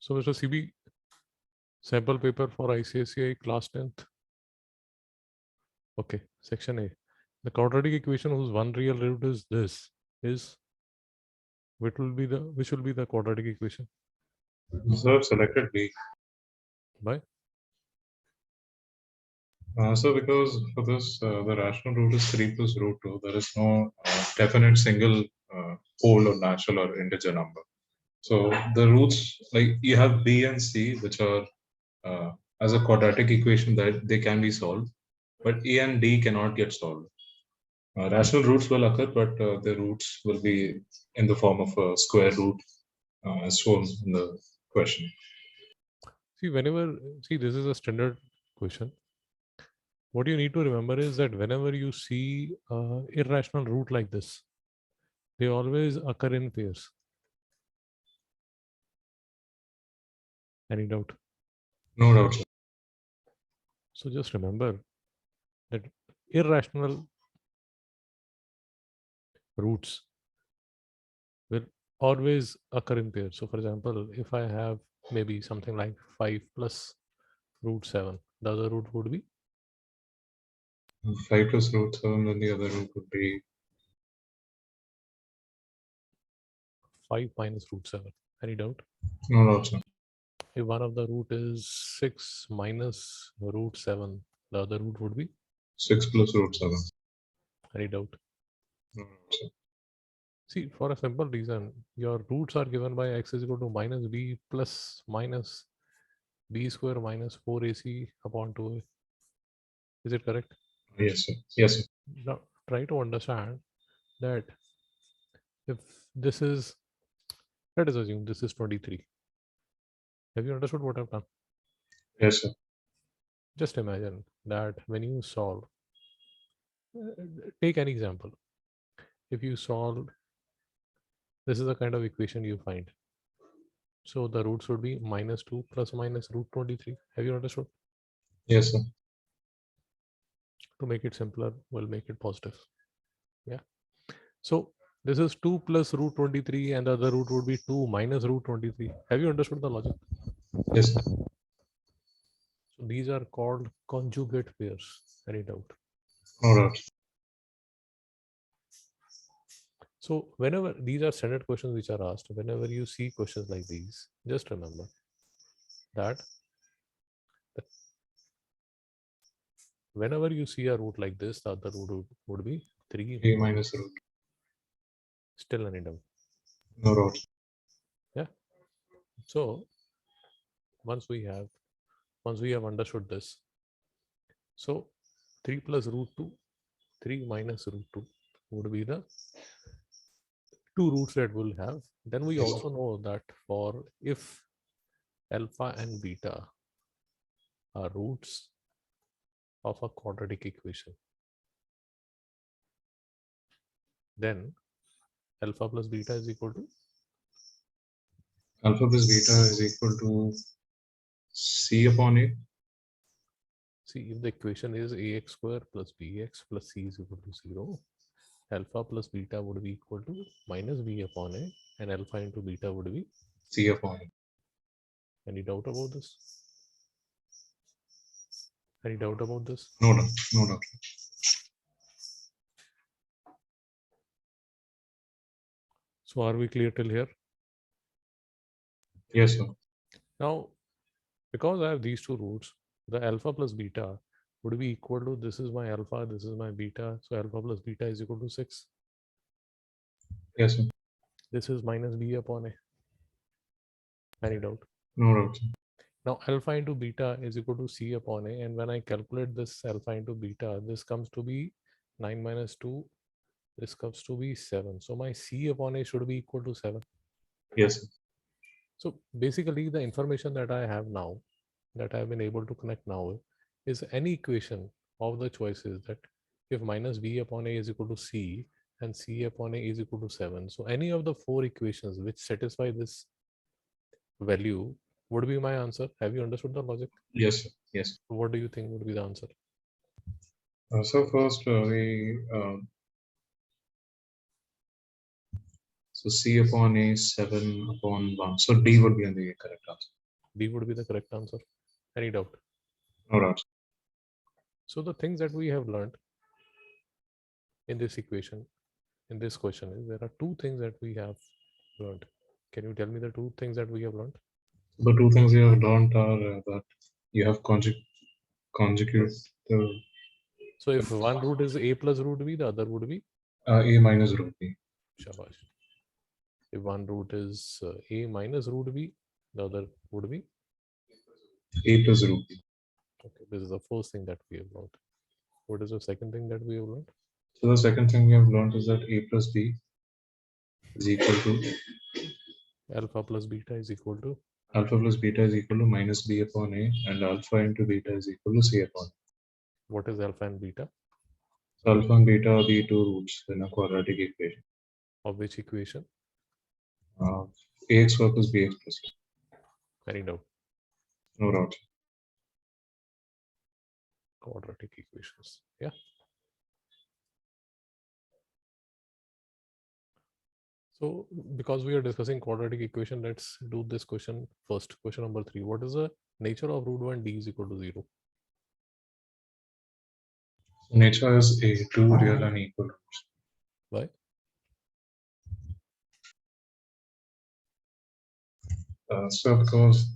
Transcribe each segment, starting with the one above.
So Mr. CB, sample paper for ICSI class 10th. Okay, section A. The quadratic equation whose one real root is this is which will be the quadratic equation? So I've selected B. By? So because for this, the rational root is 3 plus root 2. There is no definite single whole or natural or integer number. So the roots, like you have B and C, which are as a quadratic equation that they can be solved, but A and D cannot get solved. Rational roots will occur, but the roots will be in the form of a square root, as shown in the question. See, this is a standard question. What you need to remember is that whenever you see irrational root like this, they always occur in pairs. Any doubt? No doubt, sir. So just remember that irrational roots will always occur in pairs. So for example, if I have maybe something like 5 plus root 7, the other root would be 5 plus root 7, then the other root would be 5 minus root 7. Any doubt? no doubt, sir. If one of the root is 6 minus root 7, the other root would be 6 plus root 7. any doubt? No doubt, sir. See, for a simple reason, your roots are given by x is equal to minus b plus minus b square minus 4ac upon 2a. Is it correct? Yes, sir. Yes, sir. Now, try to understand that if this is, let us assume this is 23. Have you understood what I've done? Yes, sir. Just imagine that when you solve, take an example. If you solve, this is the kind of equation you find. So the roots would be minus 2 plus minus root 23. Have you understood? Yes, sir. To make it simpler, we'll make it positive. Yeah. So this is 2 plus root 23 and the other root would be 2 minus root 23. Have you understood the logic? Yes, sir. So these are called conjugate pairs. Any doubt? No doubt. So whenever these are standard questions which are asked, whenever you see questions like these, just remember that whenever you see a root like this, the other root would be 3 3 minus root. still any doubt. No doubt. Yeah. So once we have understood this, so 3 plus root 2, 3 minus root 2 would be the two roots that we'll have. Then we Yes, also know that for if alpha and beta are roots of a quadratic equation, then alpha plus beta is equal to alpha plus beta is equal to C upon A. see, if the equation is ax square plus bx plus c is equal to 0, alpha plus beta would be equal to minus b upon a, and alpha into beta would be C upon A. Any doubt about this? Any doubt about this? No doubt. No doubt. So are we clear till here? Yes, sir. Now, because I have these two roots, the alpha plus beta would be equal to, this is my alpha, this is my beta. So alpha plus beta is equal to 6. Yes, sir. This is minus b upon a. Any doubt? No doubt, sir. Now alpha into beta is equal to c upon a. And when I calculate this alpha into beta, this comes to be 9 minus 2. This comes to be 7. So my c upon a should be equal to 7. Yes, sir. So basically the information that I have now, that I have been able to connect now, is any equation of the choices that if minus b upon a is equal to c and c upon a is equal to 7. So any of the 4 equations which satisfy this value would be my answer. Have you understood the logic? Yes, sir. Yes. What do you think would be the answer? So first, So C upon A, 7 upon 1. So D would be the correct answer. D would be the correct answer. Any doubt? No doubt. So the things that we have learned in this equation, in this question, is there are two things that we have learned. Can you tell me the two things that we have learned? The two things you have learned are that you have conjugate the So if one root is A plus root B, the other would be A minus root B. shabash. If one root is A minus root B, the other would be A plus root B. okay. This is the first thing that we have learned. What is the second thing that we have learned? So the second thing we have learned is that A plus B is equal to Alpha plus beta is equal to alpha plus beta is equal to minus B upon A, and alpha into beta is equal to C upon A. what is alpha and beta? So alpha and beta are the two roots in a quadratic equation. Of which equation? Ax square plus bx plus c. Any doubt? No doubt. Quadratic equations. Yeah. So because we are discussing quadratic equation, let's do this question first. Question number 3. What is the nature of root 1 d is equal to 0? Nature is a two real and equal roots. Why? So because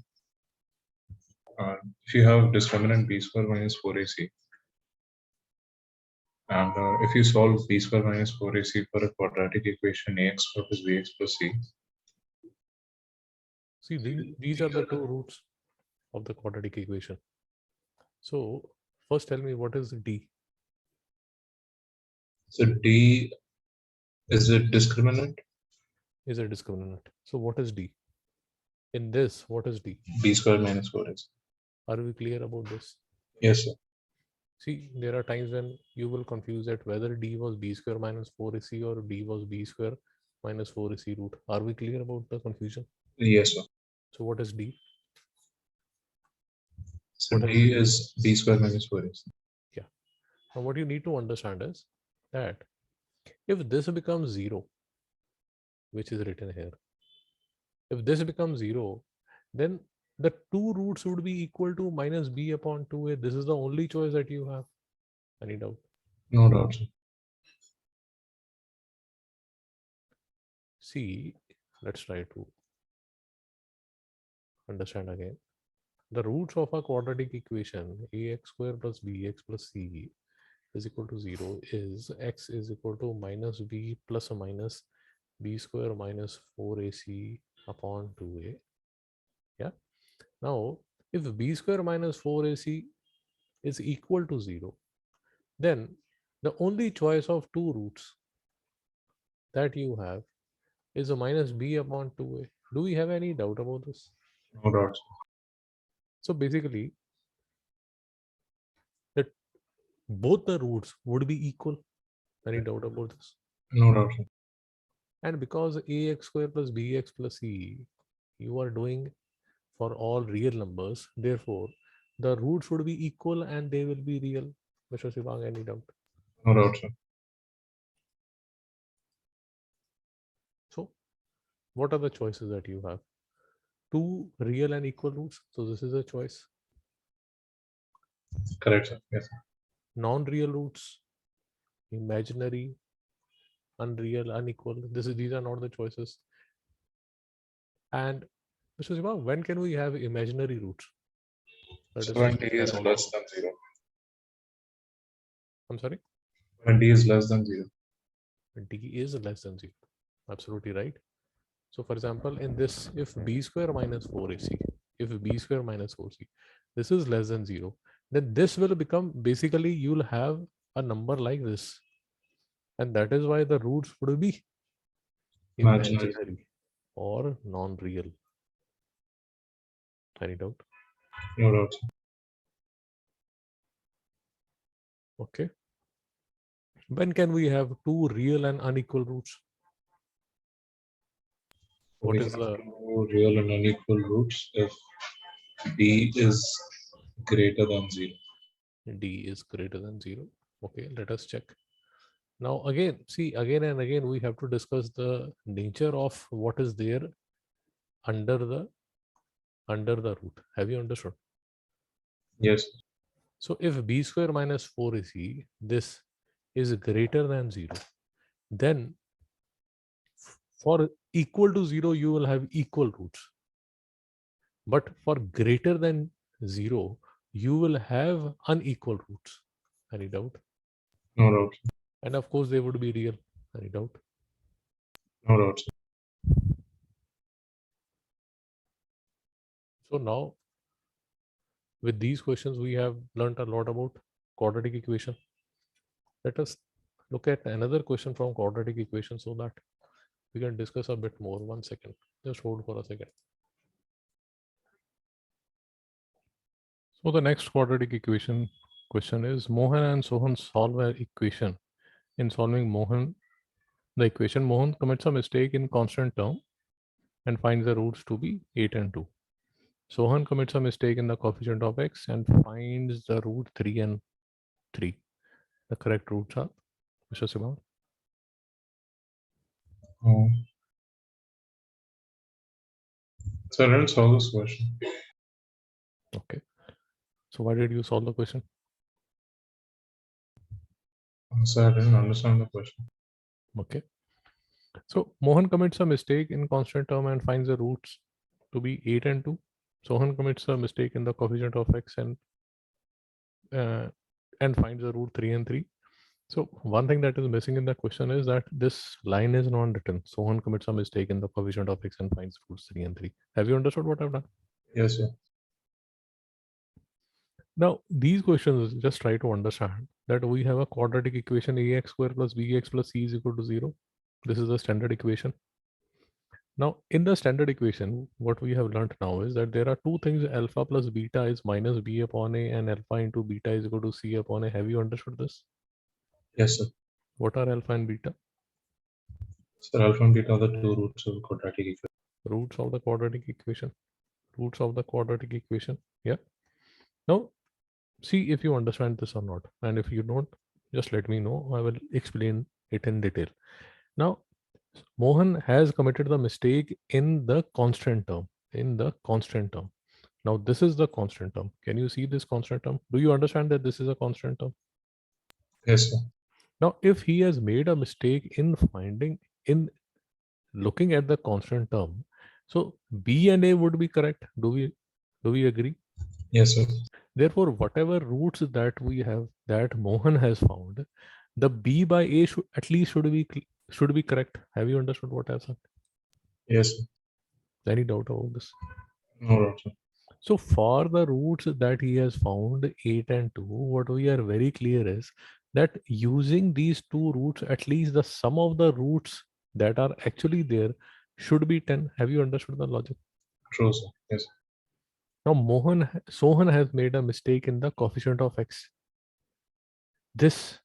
if you have discriminant b square minus 4ac, and if you solve b square minus 4ac for a quadratic equation ax square plus bx plus c. See, these are the two roots of the quadratic equation. So first tell me, what is d? So d is a discriminant. Is a discriminant. So what is d? In this, what is d? B square minus 4ac. Are we clear about this? Yes, sir. See, there are times when you will confuse that whether d was b square minus 4ac or d was b square minus 4ac root. Are we clear about the confusion? Yes, sir. So what is d? So d is b square minus 4ac. Yeah. Now what you need to understand is that if this becomes 0, which is written here, if this becomes 0, then the two roots would be equal to minus b upon 2a. This is the only choice that you have. Any doubt? No doubt, sir. See, let's try to understand again. The roots of a quadratic equation ax square plus bx plus c is equal to 0 is x is equal to minus b plus or minus b square minus 4ac upon 2a. Yeah. Now, if b square minus 4ac is equal to 0, then the only choice of two roots that you have is a minus b upon 2a. Do we have any doubt about this? No doubt, sir. So basically, that both the roots would be equal. Any doubt about this? No doubt, sir. And because ax square plus bx plus c, you are doing for all real numbers, therefore the roots would be equal and they will be real. Mr. Sivang, any doubt? No doubt, sir. So what are the choices that you have? Two real and equal roots. So this is a choice. Correct, sir. Yes, sir. Non-real roots, imaginary, unreal, unequal. These are not the choices. And Mr. Siva, when can we have imaginary roots? So when d is less than 0. I'm sorry? When d is less than 0. D is less than 0. Absolutely right. So for example, in this, if b square minus 4ac, if b square minus 4c, this is less than 0, then this will become, basically you'll have a number like this. And that is why the roots would be imaginary or non-real. Any doubt? No doubt, sir. Okay. When can we have two real and unequal roots? What We is have the two real and unequal roots if d is greater than 0. d is greater than 0? Okay, let us check. Now again, see, again and again, we have to discuss the nature of what is there under the root. Have you understood? Yes. So if b square minus 4 is e, this is greater than 0, then for equal to 0, you will have equal roots. But for greater than 0, you will have unequal roots. Any doubt? No doubt. And of course, they would be real. Any doubt? No doubt. So now, with these questions, we have learned a lot about quadratic equation. Let us look at another question from quadratic equation so that we can discuss a bit more. 1 second. Just hold for a second. So the next quadratic equation question is Mohan and Sohan solve an equation. In solving the equation, Mohan commits a mistake in constant term and finds the roots to be 8 and 2. Sohan commits a mistake in the coefficient of x and finds the root 3 and 3. The correct roots are, Mr. Sivan. Oh. So I didn't solve this question. Okay. So why did you solve the question? So I didn't understand the question. Okay. So Mohan commits a mistake in constant term and finds the roots to be 8 and 2. Sohan commits a mistake in the coefficient of x and finds the root 3 and 3. So one thing that is missing in the question is that this line is non-written. Sohan commits a mistake in the coefficient of x and finds roots 3 and 3. Have you understood what I've done? Yes, sir. Now, these questions just try to understand that we have a quadratic equation ax square plus bx plus c is equal to 0. This is the standard equation. Now, in the standard equation, what we have learned now is that there are two things, alpha plus beta is minus b upon a and alpha into beta is equal to c upon a. Have you understood this? Yes, sir. What are alpha and beta? So alpha and beta are the two roots of quadratic equation. Roots of the quadratic equation. Roots of the quadratic equation. Yeah. Now, see if you understand this or not. And if you don't, just let me know. I will explain it in detail. Now, Mohan has committed the mistake in the constant term. Now, this is the constant term. Can you see this constant term? Do you understand that this is a constant term? Yes, sir. Now, if he has made a mistake in looking at the constant term, so B and A would be correct. Do we agree? Yes, sir. Therefore, whatever roots that we have that Mohan has found, the B by A should be correct. Have you understood what I've said? Yes, sir. Any doubt about this? No doubt, sir. So for the roots that he has found 8 and 2, what we are very clear is that using these two roots, at least the sum of the roots that are actually there should be 10. Have you understood the logic? True, sir. Yes. Now Sohan has made a mistake in the coefficient of x. This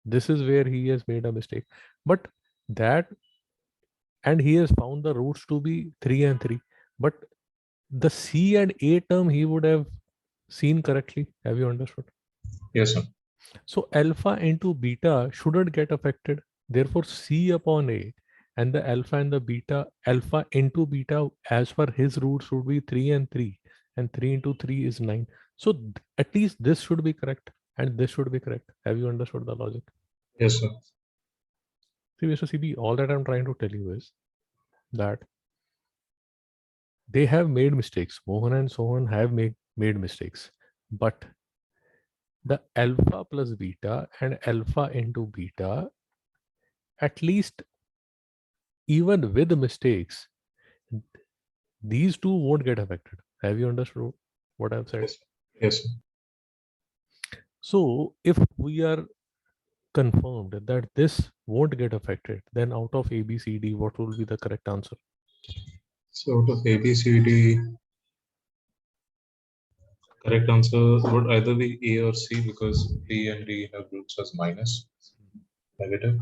is where he has made a mistake. But and he has found the roots to be 3 and 3. But the C and A term he would have seen correctly. Have you understood? Yes, sir. So alpha into beta shouldn't get affected. Therefore, C upon A and the alpha and the beta, alpha into beta as per his roots would be 3 and 3. And 3 into 3 is 9. So at least this should be correct and this should be correct. Have you understood the logic? Yes, sir. See, Mr. CB, all that I'm trying to tell you is that they have made mistakes. Mohan and Sohan have made mistakes. But the alpha plus beta and alpha into beta, at least even with mistakes, these two won't get affected. Have you understood what I've said? Yes. Yes, sir. So if we are confirmed that this won't get affected, then out of A, B, C, D, what will be the correct answer? So out of A, B, C, D, correct answer would either be A or C because B and D have roots as minus, negative.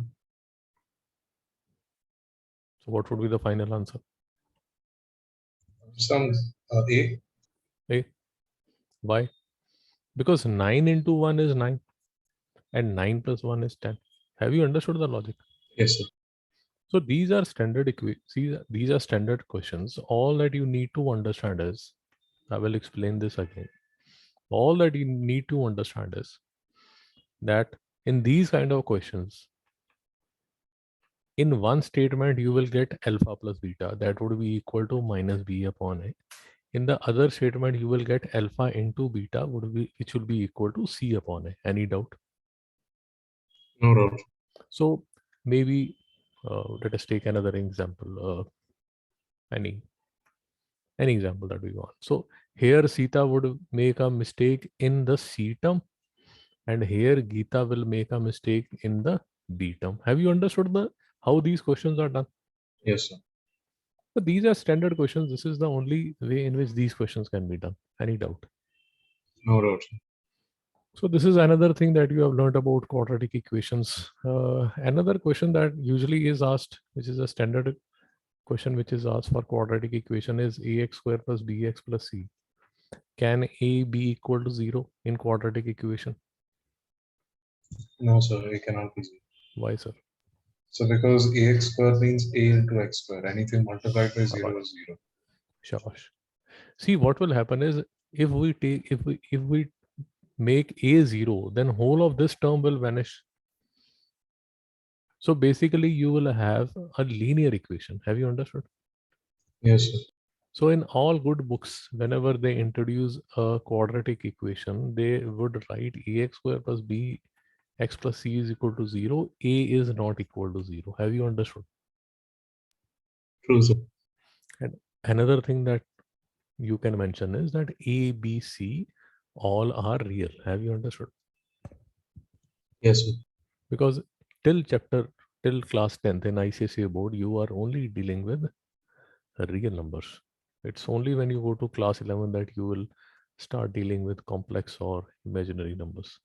So what would be the final answer? Some A. A. Why? Because 9 into 1 is 9 and 9 plus 1 is 10. Have you understood the logic? Yes, sir. So these are these are standard questions. All that you need to understand is, I will explain this again. All that you need to understand is that in these kind of questions, in one statement you will get alpha plus beta, that would be equal to minus b upon a. In the other statement you will get alpha into beta, which will be equal to c upon a. Any doubt? No doubt. So maybe let us take another example. Any example that we want. So here Sita would make a mistake in the C term, and here Geeta will make a mistake in the B term. Have you understood how these questions are done? Yes, sir. But these are standard questions. This is the only way in which these questions can be done. Any doubt? No doubt, sir. So this is another thing that you have learned about quadratic equations. Another question that usually is asked, which is a standard question which is asked for quadratic equation, is ax square plus bx plus c. Can a be equal to 0 in quadratic equation? No, sir, it cannot be zero. Why, sir? So because ax square means a into x square. Anything multiplied by 0 is 0. Shabash. See, what will happen is, if we make a 0, then whole of this term will vanish. So basically you will have a linear equation. Have you understood? Yes, sir. So in all good books, whenever they introduce a quadratic equation, they would write ax square plus b x plus c is equal to 0. A is not equal to 0. Have you understood? True, sir. And another thing that you can mention is that A, B, C all are real. Have you understood? Yes, sir. Because till class 10th in ICSE board, you are only dealing with real numbers. It's only when you go to class 11 that you will start dealing with complex or imaginary numbers.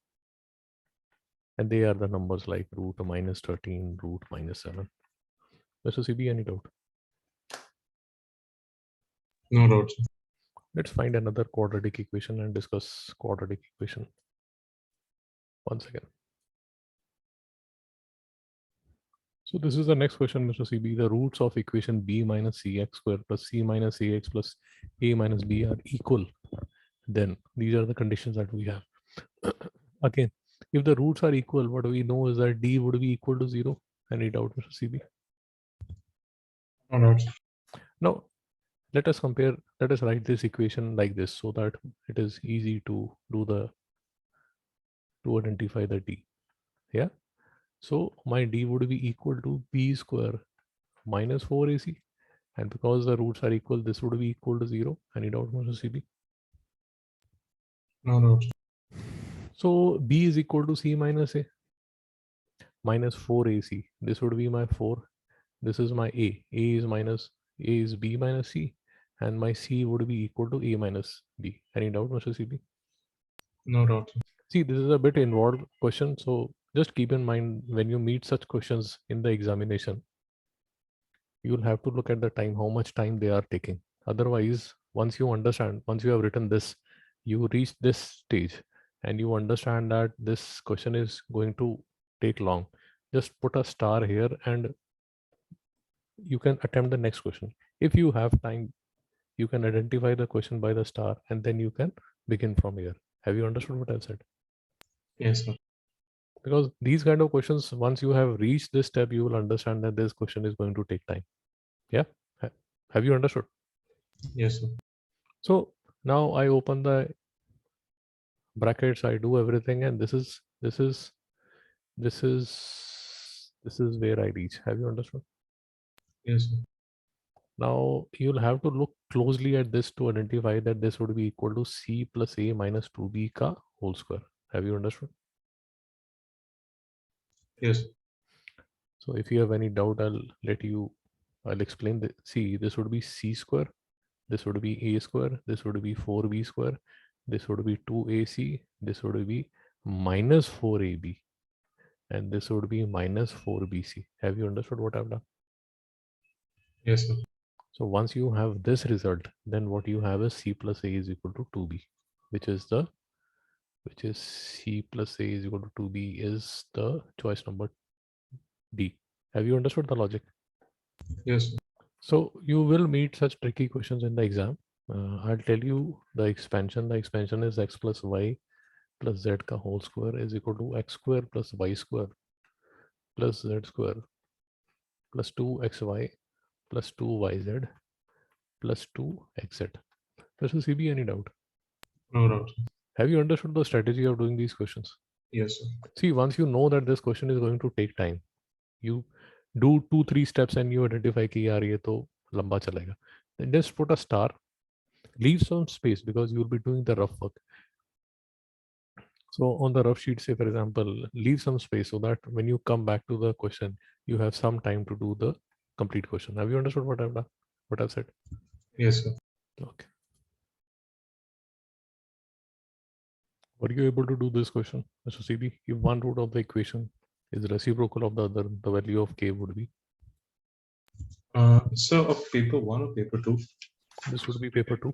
And they are the numbers like root minus 13, root minus 7. Mr. CB, any doubt? No doubt, sir. Let's find another quadratic equation and discuss quadratic equation. Once again. So this is the next question, Mr. CB. The roots of equation b minus cx squared plus c minus ax plus a minus b are equal. Then these are the conditions that we have. Again, if the roots are equal, what we know is that d would be equal to 0. Any doubt, Mr. CB? No doubt, sir. Now, let us write this equation like this so that it is easy to identify the d. Yeah. So my d would be equal to b square minus 4ac. And because the roots are equal, this would be equal to 0. Any doubt, Mr. CB? No doubt. So b is equal to c minus a minus 4ac. This would be my 4. This is my a. A is b minus c. And my c would be equal to a minus b. Any doubt, Mr. CB? No doubt, sir. See, this is a bit involved question. So just keep in mind when you meet such questions in the examination, you'll have to look at the time, how much time they are taking. Otherwise, once you have written this, you reach this stage and you understand that this question is going to take long. Just put a star here and you can attempt the next question. If you have time, you can identify the question by the star and then you can begin from here. Have you understood what I've said? Yes, sir. Because these kind of questions, once you have reached this step, you will understand that this question is going to take time. Yeah. Have you understood? Yes, sir. So now I open the brackets, I do everything, and this is where I reach. Have you understood? Yes, sir. Now you'll have to look closely at this to identify that this would be equal to c plus a minus 2b ka whole square. Have you understood? Yes. So if you have any doubt, I'll explain. See, this would be c square, this would be a square, this would be 4b square, this would be 2ac, this would be minus 4ab, and this would be minus 4bc. Have you understood what I've done? Yes, sir. So once you have this result, then what you have is c plus a is equal to 2b, which is c plus a is equal to 2b is the choice number D. Have you understood the logic? Yes. So you will meet such tricky questions in the exam. I'll tell you the expansion. The expansion is x plus y plus z ka whole square is equal to x square plus y square plus z square plus 2xy plus 2yz plus 2xz. Mr. CB, any doubt? No doubt. Have you understood the strategy of doing these questions? Yes, sir. See, once you know that this question is going to take time, you do 2-3 steps and you identify कि यार ये तो लंबा चलेगा. Then just put a star, leave some space because you will be doing the rough work. So on the rough sheet, say for example, leave some space so that when you come back to the question, you have some time to do the complete question. Have you understood what I've done? What I've said? Yes, sir. Okay. Were you able to do this question, Mr. CB? If one root of the equation is reciprocal of the other, the value of k would be? So of paper 1 or paper 2? This would be paper 2.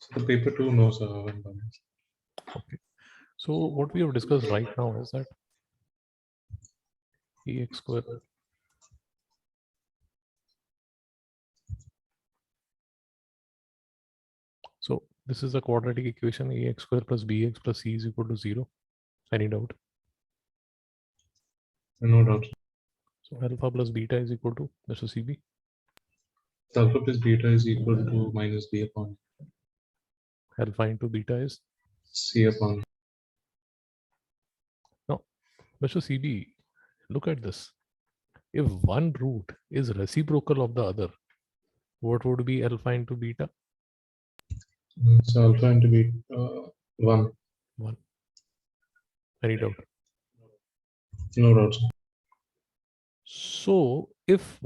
So the paper 2 knows Okay. So what we have discussed right now is that ax square so this is a quadratic equation, ax square plus bx plus c is equal to 0. Any doubt? No doubt. So alpha plus beta is equal to, Mr. CB? Alpha plus beta is equal to minus b upon Alpha into beta is? c upon. Now, Mr. CB, look at this. If one root is reciprocal of the other, what would be alpha into beta? So alpha into beta 1. 1. Any doubt? No doubt. So if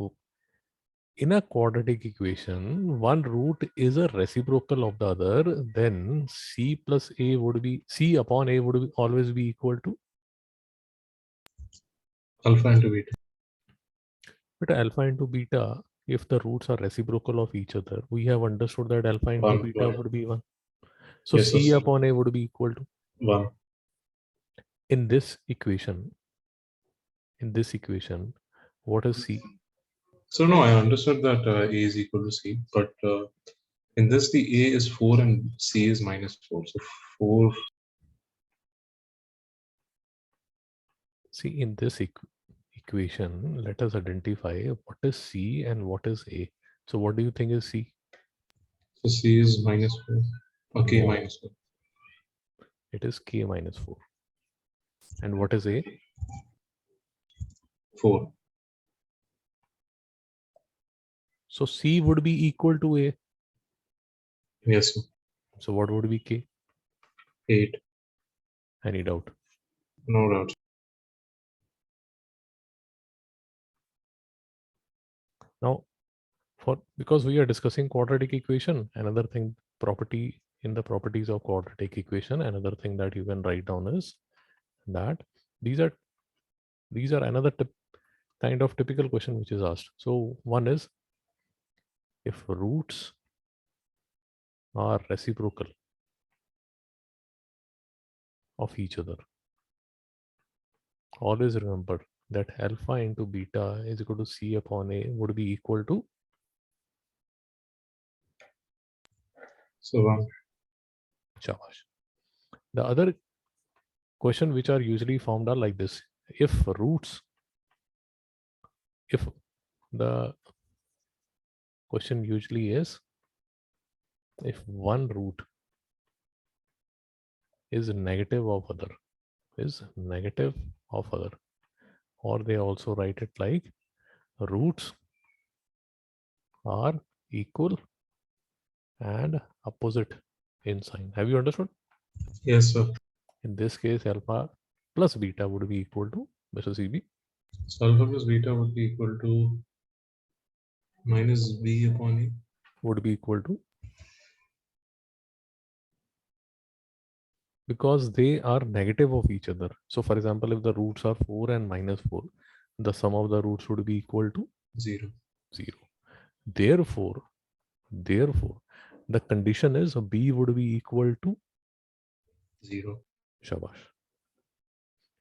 in a quadratic equation, one root is a reciprocal of the other, then c plus a would be, c upon a would be always be equal to? Alpha into beta. But alpha into beta, if the roots are reciprocal of each other, we have understood that alpha into 1, beta 1. would be 1. So Yes, c sir. upon a would be equal to? 1. In this equation, what is c? So no, I understood that a is equal to c, but in this the a is 4 and c is minus 4. So 4. See, in this equation, let us identify what is c and what is a. So what do you think is c? So c is minus 4. Okay, No. minus 4. It is k minus 4. And what is a? 4. So c would be equal to a. Yes, sir. So what would be k? 8. Any doubt? No doubt. Now, because we are discussing quadratic equation, another thing, property in the properties of quadratic equation, another thing that you can write down is that these are another kind of typical question which is asked. So one is, if roots are reciprocal of each other, always remember that alpha into beta is equal to c upon a would be equal to? So 1. Shabash. The other question which are usually formed are like this. If the question usually is, if one root is negative of other, or they also write it like roots are equal and opposite in sign. Have you understood? Yes, sir. In this case, alpha plus beta would be equal to, Mr. CB? So alpha plus beta would be equal to minus b upon a. Would be equal to, because they are negative of each other. So for example, if the roots are 4 and minus 4, the sum of the roots would be equal to 0. 0. Therefore, the condition is b would be equal to 0. Shabash.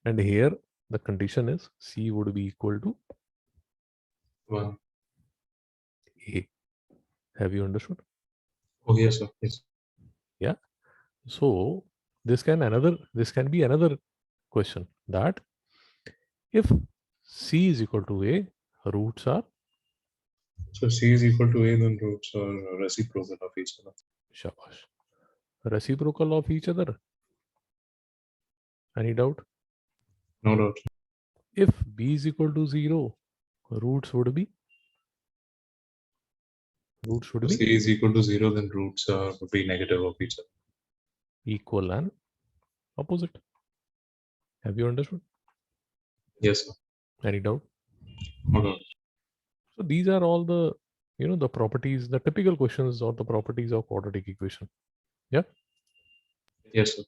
And here the condition is c would be equal to 1. A. Have you understood? Oh, yes, sir. Yes. Yeah. So this can be another question, that if C is equal to A, roots are So C is equal to A, then roots are reciprocal of each other. shabash. Reciprocal of each other. Any doubt? No doubt. If B is equal to 0, roots would be So C is equal to 0, then roots would be negative of each other. equal and opposite. Have you understood? Yes, sir. Any doubt? No doubt. So these are all the the properties, the typical questions or the properties of quadratic equation. Yeah. Yes, sir.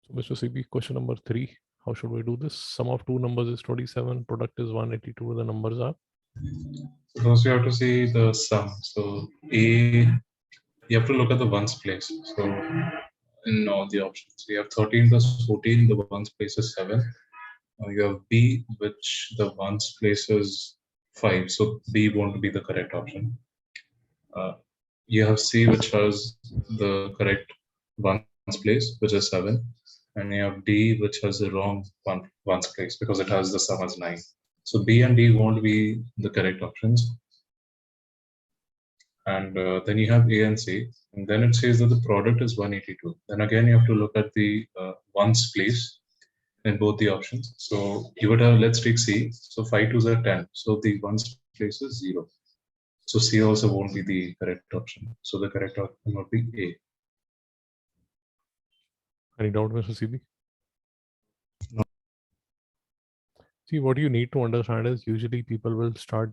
So Mr. CB, question number 3. How should we do this? Sum of two numbers is 27. Product is 182. The numbers are. First, you have to see the sum. So A, you have to look at the ones place. So in all the options, you have 13 plus 14. The ones place is 7. You have B, which the ones place is 5. So B won't be the correct option. You have C, which has the correct ones place, which is 7. And you have D, which has the wrong ones place because it has the sum as 9. So B and D won't be the correct options. And then you have A and C, and then it says that the product is 182. Then again, you have to look at the ones place in both the options. So you would have, let's take C. So 5 2s are 10. So the ones place is 0. So C also won't be the correct option. So the correct option would be A. Any doubt, Mr. CB? No. See, what you need to understand is usually people will start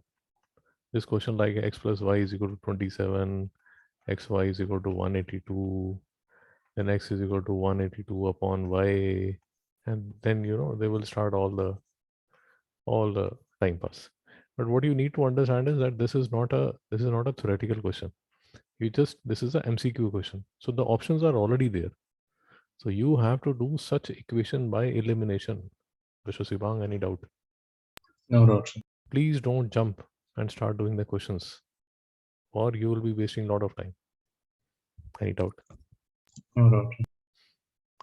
this question like x plus y is equal to 27, xy is equal to 182, then x is equal to 182 upon y, and then they will start all the time pass. But what you need to understand is that this is not a theoretical question. This is a MCQ question. So the options are already there. So you have to do such equation by elimination. Mr. Sibang, any doubt? No doubt. Please don't jump and start doing the questions, or you will be wasting a lot of time. Any doubt? No doubt.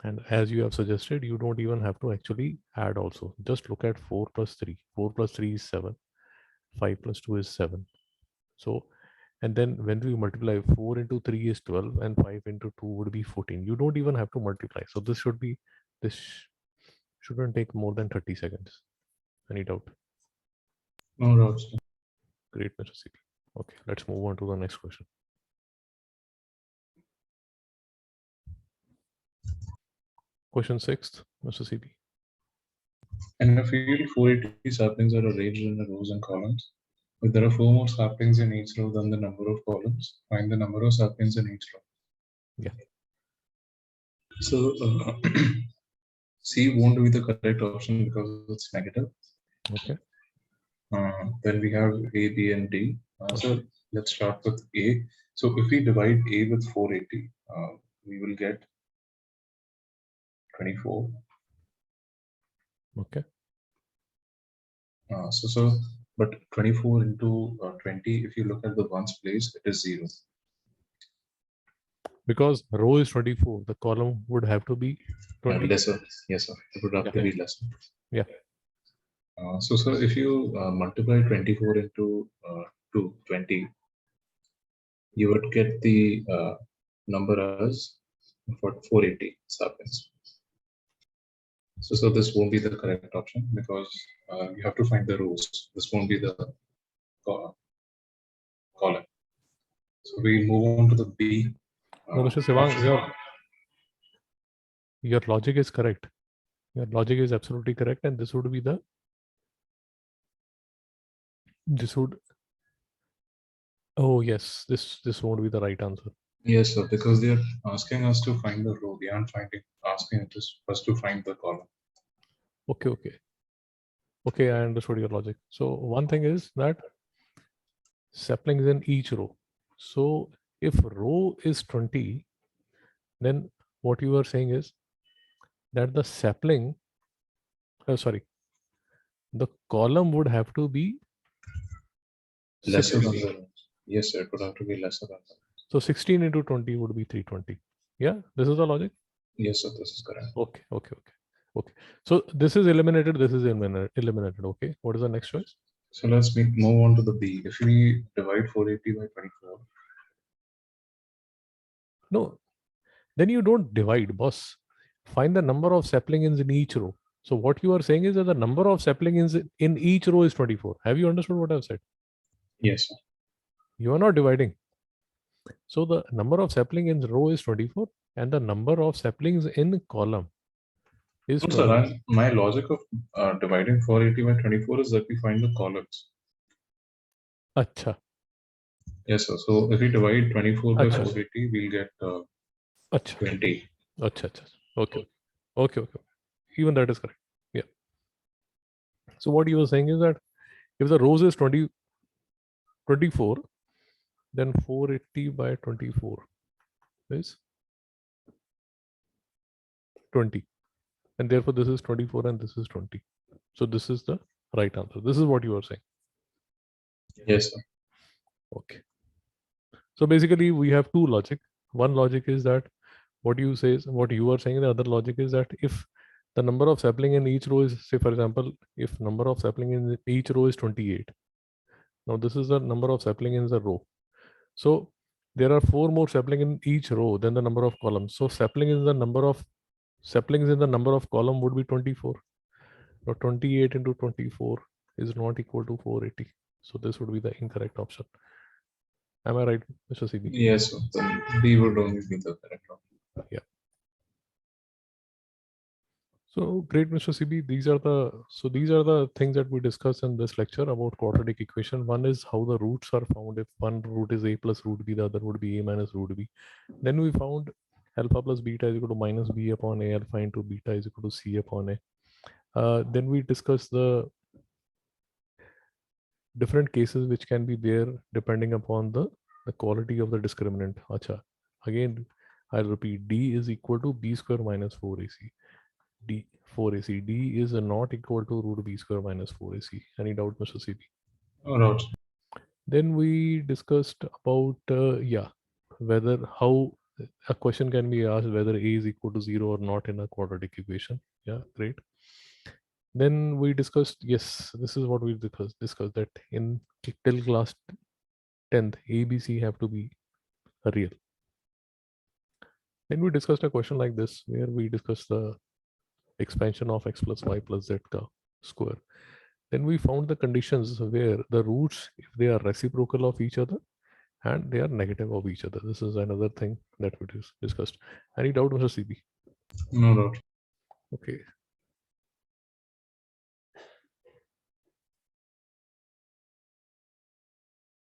And as you have suggested, you don't even have to actually add also. Just look at 4 plus 3. 4 plus 3 is 7. 5 plus 2 is 7. So, and then when we multiply, 4 into 3 is 12 and 5 into 2 would be 14. You don't even have to multiply. So this shouldn't take more than 30 seconds. Any doubt? No doubt. Great, Mr. CP. Okay, let's move on to the next question. Question 6, Mr. CP. In a field, 480 saplings are arranged in the rows and columns. If there are 4 more saplings in each row than the number of columns, find the number of saplings in each row. Yeah. So C won't be the correct option because it's negative. Okay. Then we have A, B, and D. So let's start with A. So if we divide A with 480, we will get 24. Okay. But 24 into 20, if you look at the ones place, it is 0. Because row is 24, the column would have to be 20. Lesser. Yes, sir. It would have to be lesser. Yeah. So if you multiply 24 into 20, you would get the number as 480 saplings. So this won't be the correct option because you have to find the rows. This won't be the column. So we move on to the B. No, Mr. Sivang, your logic is correct. Your logic is absolutely correct, and this would be oh yes, this won't be the right answer. Yes, sir, because they're asking us to find the row. They aren't asking us to find the column. Okay, I understood your logic. So one thing is that saplings in each row. So if row is 20, then what you are saying is that the sapling, the column would have to be Lesser than 16. the, yes, sir, it would have to be lesser than that. So 16 into 20 would be 320. Yeah, this is the logic. Yes, sir, this is correct. Okay. So this is eliminated. This is eliminated. Okay. What is the next choice? So let's move on to the B. If we divide 480 by 24. No, then you don't divide, boss. Find the number of saplings in each row. So what you are saying is that the number of saplings in each row is 24. Have you understood what I've said? Yes, sir. You are not dividing. So the number of saplings in row is 24 and the number of saplings in column is No, 20. sir, my logic of dividing 480 by 24 is that we find the columns. Acha. Yes, sir. So if we divide 24 by Acha. 480, we'll get Acha. 20. Acha. Okay. Even that is correct. Yeah. So what you were saying is that if the rows is 24, then 480 by 24 is 20. And therefore this is 24 and this is 20. So this is the right answer. This is what you are saying. Yes, sir. Okay. So basically we have two logic. One logic is that what you say is what you are saying. The other logic is that if the number of sapling in each row is, say for example, if number of sapling in each row is 28. Now this is the number of sapling in the row. So there are 4 more sapling in each row than the number of columns. So sapling is the number of saplings in the number of column would be 24. Now 28 into 24 is not equal to 480. So this would be the incorrect option. Am I right, Mr. CB? Yes, sir. Then B would only be the correct option. Yeah. So great, Mr. CB. These are the things that we discussed in this lecture about quadratic equation. One is how the roots are found. If one root is a plus root b, the other would be a minus root b. Then we found alpha plus beta is equal to minus b upon a, alpha into beta is equal to c upon a. Then we discussed the different cases which can be there depending upon the quality of the discriminant. Acha. Again, I'll repeat, d is equal to b square minus 4ac. D 4ac. D is not equal to root b square minus 4ac. Any doubt, Mr. CB? No. Then we discussed about whether how a question can be asked whether a is equal to 0 or not in a quadratic equation. Yeah, great. Then we discussed, yes, this is what we discussed that in till class 10th, A, B, C have to be real. Then we discussed a question like this where we discussed the expansion of x plus y plus z square. Then we found the conditions where the roots, if they are reciprocal of each other and they are negative of each other. This is another thing that we discussed. Any doubt, Mr. CB? No doubt. Okay.